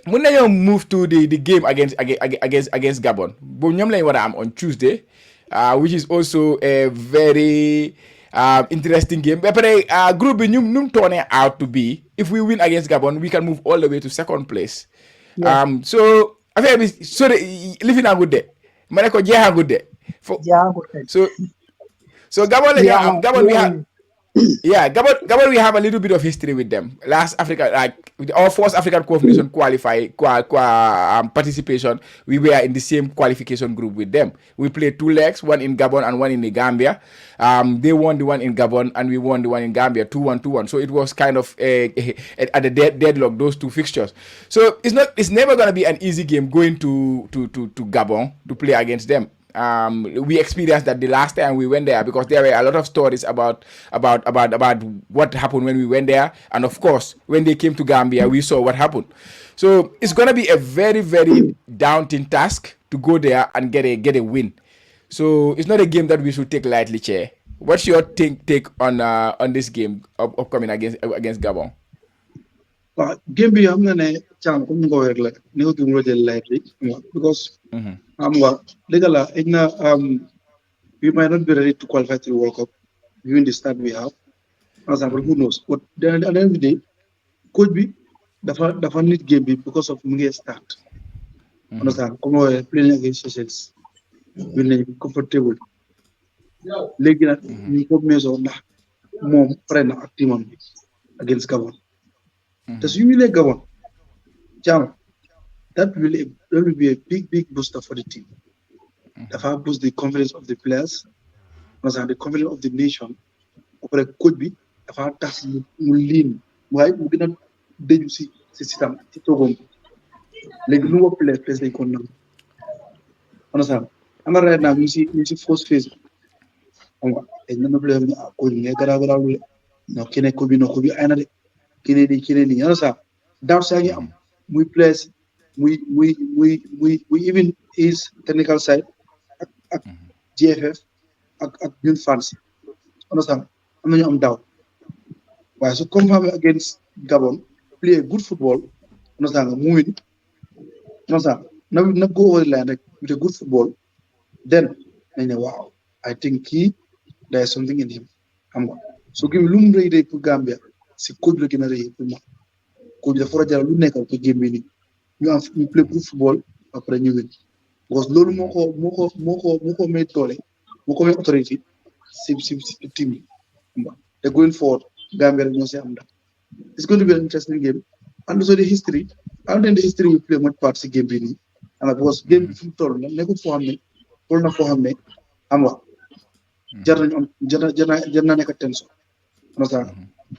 Mun nañoo move to the game against Gabon. Boobu ñoom lañ war a am on Tuesday, which is also a very interesting game. Ba pare group bi ñu mu turning out to be, if we win against Gabon, we can move all the way to second place. Yeah. So affaire bi so de lifi naa gudde ma ne ko jeexaa gudde. Yeah, good. So Gabon la ñu am Gabon we have. Yeah. Yeah, Gabon, we have a little bit of history with them. Last Africa, like our first African Cup of Nations participation, we were in the same qualification group with them. We played 2 legs, one in Gabon and one in the Gambia. They won the one in Gabon and we won the one in Gambia, 2-1, 2-1. So it was kind of at the deadlock, those 2 fixtures. So it's never gonna be an easy game going to Gabon to play against them. We experienced that the last time we went there, because there were a lot of stories about what happened when we went there, and of course when they came to Gambia we saw what happened. So it's gonna be a very, very daunting task to go there and get a win. So it's not a game that we should take lightly, Chair. What's your take on this game upcoming against Gabon? Game bi xam nga ne Thiam comme ni nga ko waxee rek ni ko gëm jël lightly because xam nga dëgg la we might not be ready to qualify to the World Cup given the start we have. For example, who knows? But then at the end of the day, coach bi dafa need game bi because of mu ngi start. Understand? Comme playing against Seychelles, we nañ comfortable. Léegi nag ñu ko meso ndax moom pare na ak teamam bi against Gabon. Te su ñu lee Gabon Thiam that will be a big booster for the team. Dafa boost the confidence of the players, the confidence of the nation. Après coach bi dafa tax mu lean waaye mu gën a dëju si système ci toogam léegi lu wa play place lañ ko nam understand am na right now ñu si first phase xam nga te ñu na play ni coach bi ngay garaaw lu no kene coach bi ay na de kene ni understand daaw saa ngi am muy place muy even his technical side ak GFF ak ñun fans understand am nañu am daaw waaye su confirm against Gabon play a good football understand nga mu win understand na go over the line rek with a good football then nañ ne wow I think there is something in him xam nga so game lu mu rëy pour Gambia si coach la gën a rëy pour ma coach dafa war a jaral lu nekkal ko game bi nii ñu play good football après ñu win because loolu moo ko may doole moo ko may autorité si team bi they're going forward. Gambia no say am. It's going to be an interesting game. And also the history. I don't think the history will play much part in game bini. And because game from toll, never for him, for him, amwa. Jarna neka tenso.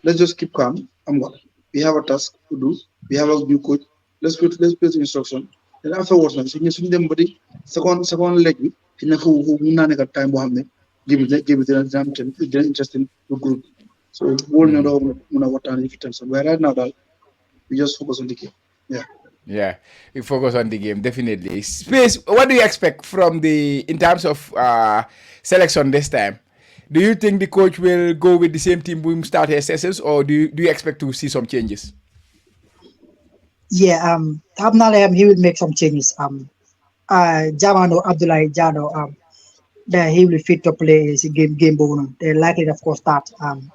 Let's just keep calm. Amwa. We have a task to do. We have a new coach. Let's put the instruction. And afterwards, now, so them body second leg. Who neka time bohamne. Give it an interesting group. So we'll know what time if it But right now, we just focus on the game. Yeah, we focus on the game definitely. Space. What do you expect from in terms of selection this time? Do you think the coach will go with the same team we start SSS, or do you expect to see some changes? Yeah, he will make some changes. Jamano Abdullah Jano, he will fit to play game bonus. They're likely of course start,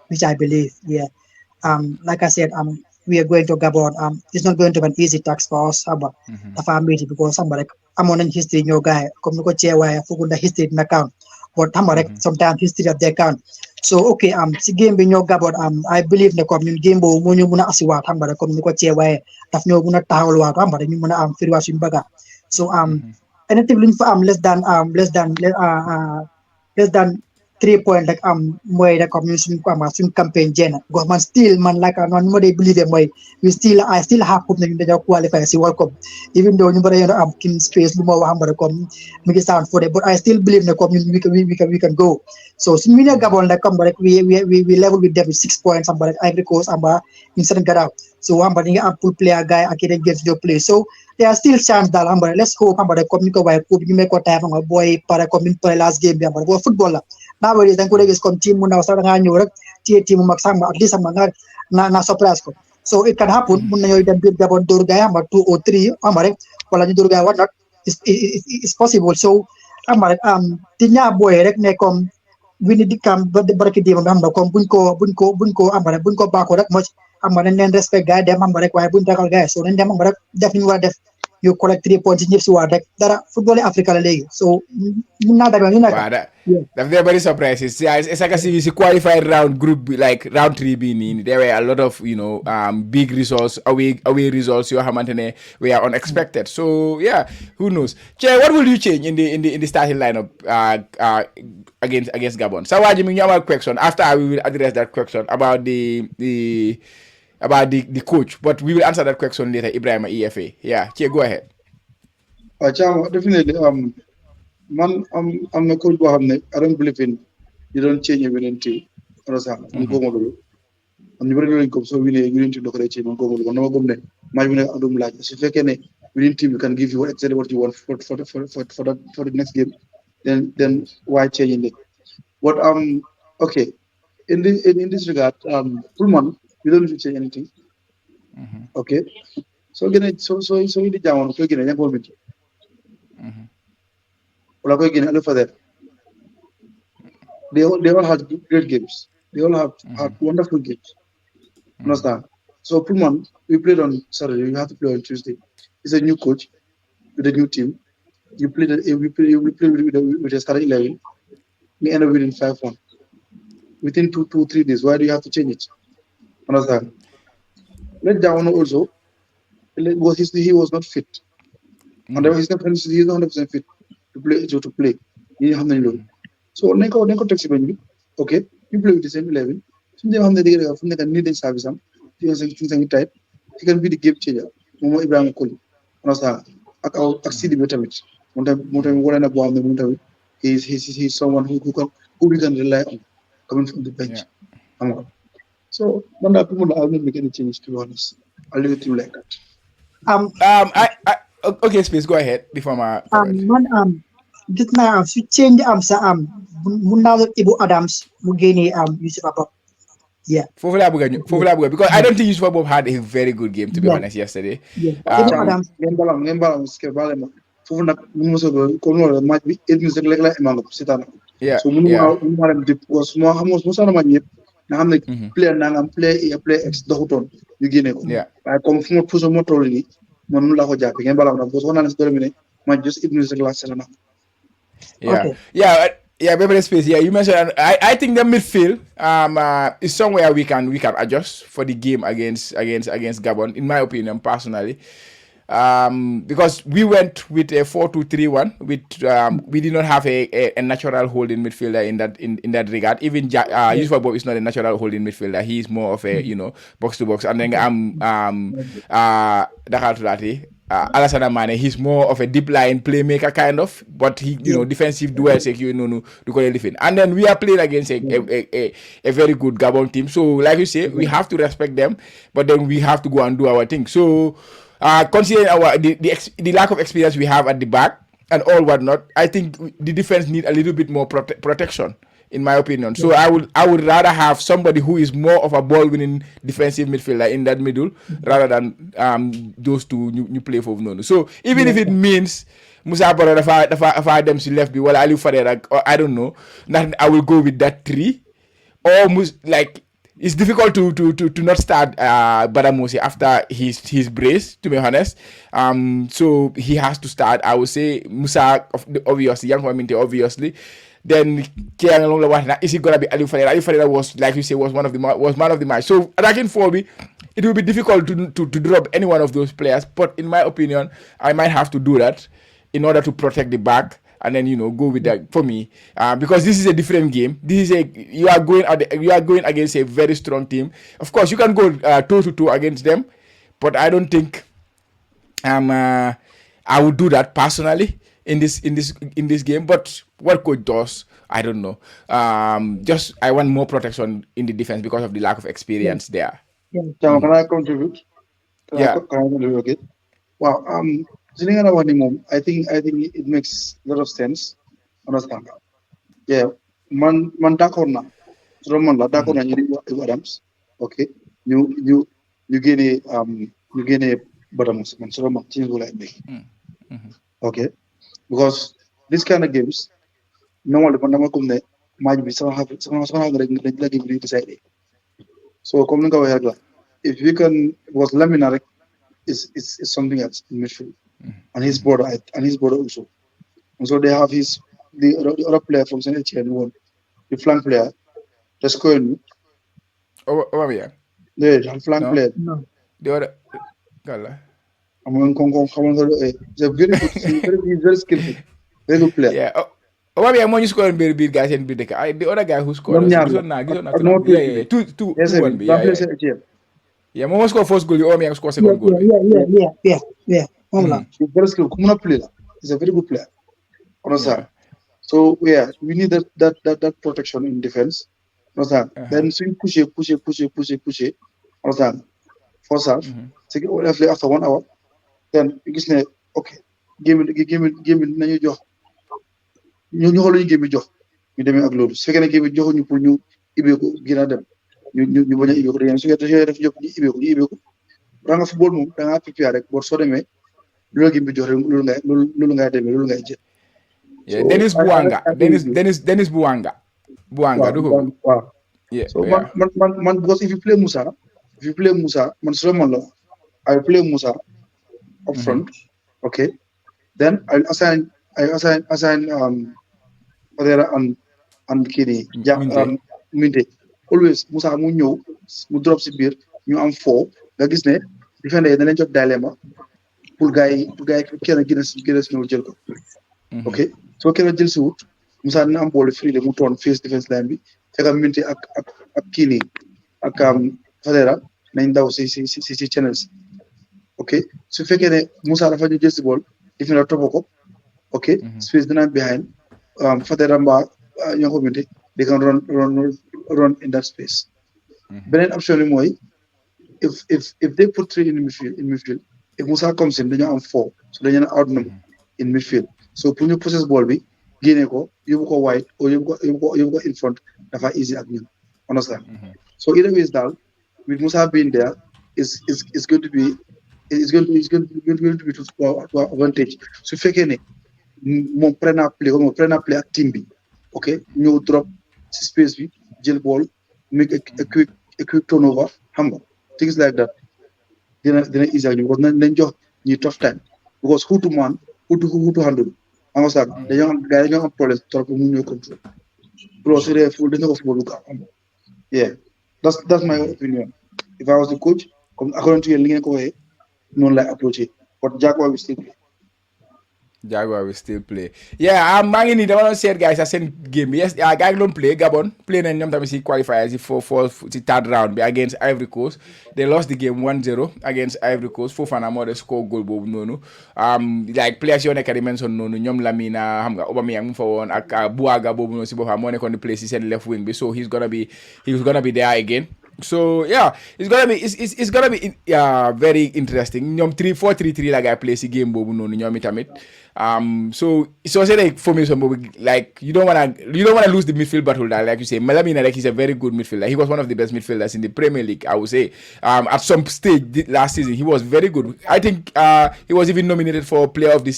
which I believe. Yeah. Like I said, we are going to Gabon. It's not going to be an easy task for us, but the family because somebody I'm on history in your guy, come go chair where I the history in account. But sometimes history of the account. So okay, si game being your Gabon, I believe the community game bo munyo muna asiwa hamba the community ko chair where tafno muna tahol wa hamba the muna firwa simbaga. So anything less than 3 points like moy the community swim campaign jena government still man like non mo they believe them way I still have hope that they qualify as World Cup even though you kin space lumo wa hamba kom make sound for it but I still believe the community we can go so Simina Gabon like we level with them with 6 points like Ivory Coast instant get out so ni full player guy akide gets your play so there are still chance that let's hope the community way you make what time boy para community play last game go footballer nowadays then could just come team muna sa nga ñew rek tie team mak sang at least am nga na surprise ko So it can happen. Mun nañu dem biir Gabon door gaay xam nga 2 or 3 xam nga rek wala ñu door gaay what not is possible. So xam nga rek di ñaa boy rek ne comme we need di kam ba barki di xam nga comme buñ ko xam nga rek buñ ko baako rek mo xam nga nañ leen respect gaay dem xam nga rek waaye buñ ragal gaay so nañ dem xam nga rek def ñu war def you collect 3 points ñëpp si waat rek dara football Africa la léegi so mun naa demee ñu nekk. Wow, that they're very surprised. It's like a qualified round group, like round 3 being in. There were a lot of big results, away results. Your Hamantene were unexpected. So yeah, who knows? Che, what will you change in the starting lineup against Gabon? So what you mean? Your question. After we will address that question about the coach, but we will answer that question later. Ibrahim EFA. Yeah, Che, go ahead. Definitely. Man, I'm a coach. I don't believe in you don't change a winning team. Understand? I'm going I'm never going to so winning team. Look at I'm going to go. My winner, I don't like. If you can winning team, you can give you exactly what you want for the next game. Then why changing it? What okay. In this regard, Pullman, we don't need to change anything. Okay. So again, so in the Jawan, so again, I'm going to. For that. They all had great games. They all have had wonderful games. Understand? So Pullman, we played on Saturday. We have to play on Tuesday. He's a new coach with a new team. We played with a starting 11. We end up winning 5-1 within 2-3 days. Why do you have to change it? Understand? Let down also. He was not fit. And he's not 100% fit to play. So Neko takes it. Okay, you play with the same 11. Sometimes they need service. Type. He can be the game changer. Momo Ibrahim Koli. Understand? Accede better with. He's someone who we can rely on coming from the bench. Yeah. So people are not making any change, to be honest. I'll leave it to you like that. Okay, Space, go ahead before my gis naa su change sa mun naa Ibu Adams mu génnee Yusuf Abab. Yeah. Because I don't think Yusuf Abab had a very good game, to be honest, yesterday. Yeah. Ibu Adams. Match bi 8 minutes rek la imam setan. Yeah. So munu dem dip ko mo sama match yep na xamne player nangam play X doxuton ñu génné ko. Waaye comme fu ma pousse mo toll ni man la ko jappé ngeen balam nak bo so na ci dominé match just 8 minutes rek la setan. Yeah, Beverly Space. Yeah, you mentioned. I think the midfield is somewhere we can adjust for the game against Gabon, in my opinion, personally. Because we went with a 4-2-3-1. We did not have a natural holding midfielder in that regard. Even Yusuf Bob is not a natural holding midfielder. He is more of a box to box. And then Alassane Mane, he's more of a deep line playmaker kind of, but he defensive duel and then we are playing against a very good Gabon team. So like you say, we have to respect them, but then we have to go and do our thing. So considering the lack of experience we have at the back and all whatnot, I think the defense need a little bit more protection, in my opinion. So I would rather have somebody who is more of a ball-winning defensive midfielder in that middle rather than those two new play for Nono. So even if it means Musa Baro dafa dem si left bi wala Aliou Fadera, or I don't know, I will go with that 3. Or it's difficult to not start Badamosi after his brace, to be honest. So he has to start. I would say Musa, obviously, Young Huaminti, obviously. Then is it gonna be Aliou Fadera? Aliou Fadera was, like you say, was man of the match. So attacking for me, it will be difficult to drop any one of those players. But in my opinion, I might have to do that in order to protect the back. And then go with that for me, because this is a different game. You are going against a very strong team. Of course, you can go 2-2 against them, but I don't think I would do that personally in this game. But what coach does, I don't know. Just I want more protection in the defense because of the lack of experience there. Can I contribute? Can I contribute again? Wow. I think it makes a lot of sense. Understand? Yeah, man d'accord na. So man la d'accord na Ibu Adams. Okay. You ñu génnee Badamus man solo ma ci ñu lay make. Okay, because this kind of games normally man dama comme ne match bi sama xaar rek dañ la game bi decide. So comme ni nga waxee rek la if we can was Lamina rek is something else in midfield and his brother also. And so they have the other player from Saint Etienne won the flank player the score Aubameyang. the flank No. player No. The other kala. among he's a very good he's very skillful very good player. Yeah. Aubameyang moo ñu score biir guy seen biir dëkk the other guy who scored ñoom ñaar la gisoon naa ak no yeah 2-1 bi Saint Etienne. Yeah, moo score first goal bi Aubameyang score second goal bi. Yeah. Moom la. He's very skillful ku mun a play la he's a very good player. Understand? So yeah, we need that protection in defense. Understand? Then swing push it. Understand? Force out. After 1 hour, then you gis ne okay game bi nañu jox ñu xool ñu game bi jox ñu demee ak loolu su fekkee ne game bi joxuñu pour ñu ibbeeku gën a dem ñu bañ a ibbeeku dañu su fekkee def jox ñu ibbeeku da nga football moom da nga prépare rek boo soo demee loolu game bi jox rek loolu ngay demee loolu ngay jël. Yeah, Dennis Buanga. Du ko. Wow. Yeah. So man because if you play Musa, man Solomon law, I will play Musa up front. Okay. Then I'll assign Odera and Kini Minte. Always Musa mu ñëw mu drop si biir ñu am 4 nga gis ne defender yi dañ leen jot dilemma pour gars yi kenn gën a ñëw jël ko. Okay. So kenn jël si wut Musa dina am boole free mu toon face defense line bi fekk Minte ak Kini ak Fadera nañ daw si channels. Okay, su fekkee ne Musa dafa ñu jël si bool defender topp ko. Okay, space dina behind Fadera mbaa ñoo ko Minte they can run in that space. Beneen option bi mooy if they put 3 in midfield if Musa comes in dañoo am 4 so dañu na outnumber in midfield. So pour ñu possess ball bi génne ko yóbbu ko wide or yóbbu ko in front dafa easy ak ñun. Understand? So either way is daal with Musa being there is going to be to our advantage. So fekkee ne moom pare naa play ak team bi okay ñëw drop ci space bi jël ball make a quick turnover xam nga things like that dina easy ak ñu because nañ jox ñi tough time because who to handle. Understand? Dañoo am problème trop mu ñëw control plus su dee dañoo ko football bu gaaw yeah that's my opinion. If I was the coach comme according to yéen li ngeen ko waxee noonu lay approach but Jaguar will still play. Yeah, maa ngi nii dama doon seet guys seen game bi yes gars yi doon play Gabon play nañ ñoom tamit si qualifiers si si third round bi against Ivory Coast they lost the game 1-0 against Ivory Coast Fofana moo de score goal boobu noonu like players yoo nekk di mention noonu ñoom Lamina xam nga Aubameyang mu fa woon ak Buaga boobu noonu si boppam moo nekkoon di play si seen left wing bi so he's gonna be there again. So yeah, it's gonna be very interesting. ñoom 4-3-3 la guy play si game boobu noonu ñoom itamit so say like formation boobu like you don't wanna lose the midfield battle daal like you say Lamina like he's a very good midfielder. He was one of the best midfielders in the Premier League I would say. At some stage last season he was very good. I think he was even nominated for player of the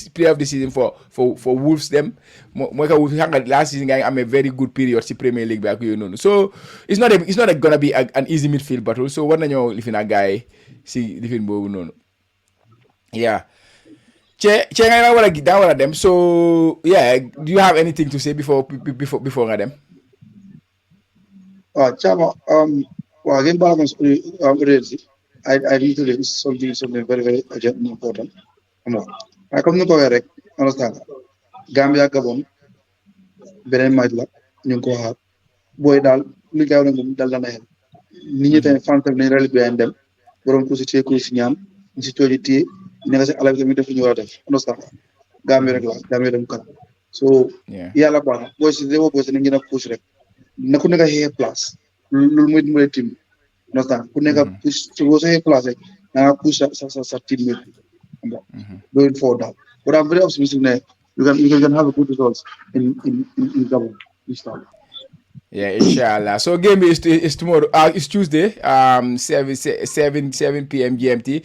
season for Wolves them. Mooy ka Wolves xam nga last season nga am a very good period si Premier League bi ak yooyu noonu so it's not gonna be an easy midfield battle so war nañoo lifin ak gars yi si lifin boobu noonu yeah Che nga daa war a dem so yeah do you have anything to say before nga dem Chama again balance I need to do something very very urgent and important I comme ni ko waxee rek understand Gambia Gabon beneen match la ñu ngi ko xaar booy daal li gaaw na moom dal na xel nit ñi tamit fan tamit nañ rali bi dem borom ku si téye ku si ñaan ñu si cooji téye ña nga si alal bi tamit def ñu war a def understand Gambia rek la Gambia dem kan so yàlla baax na booy si déwoo booy si nañ gën a push rek na ku nekk xëyee place loolu mooy dimbale team understand ku nekk push su boo xëyee place rek da nga push sa team bi going forward daal but I'm very optimistic ne you can have a good results in Gabon this time. Yeah, inshallah. So game is tomorrow. It's Tuesday. 7 p.m. GMT.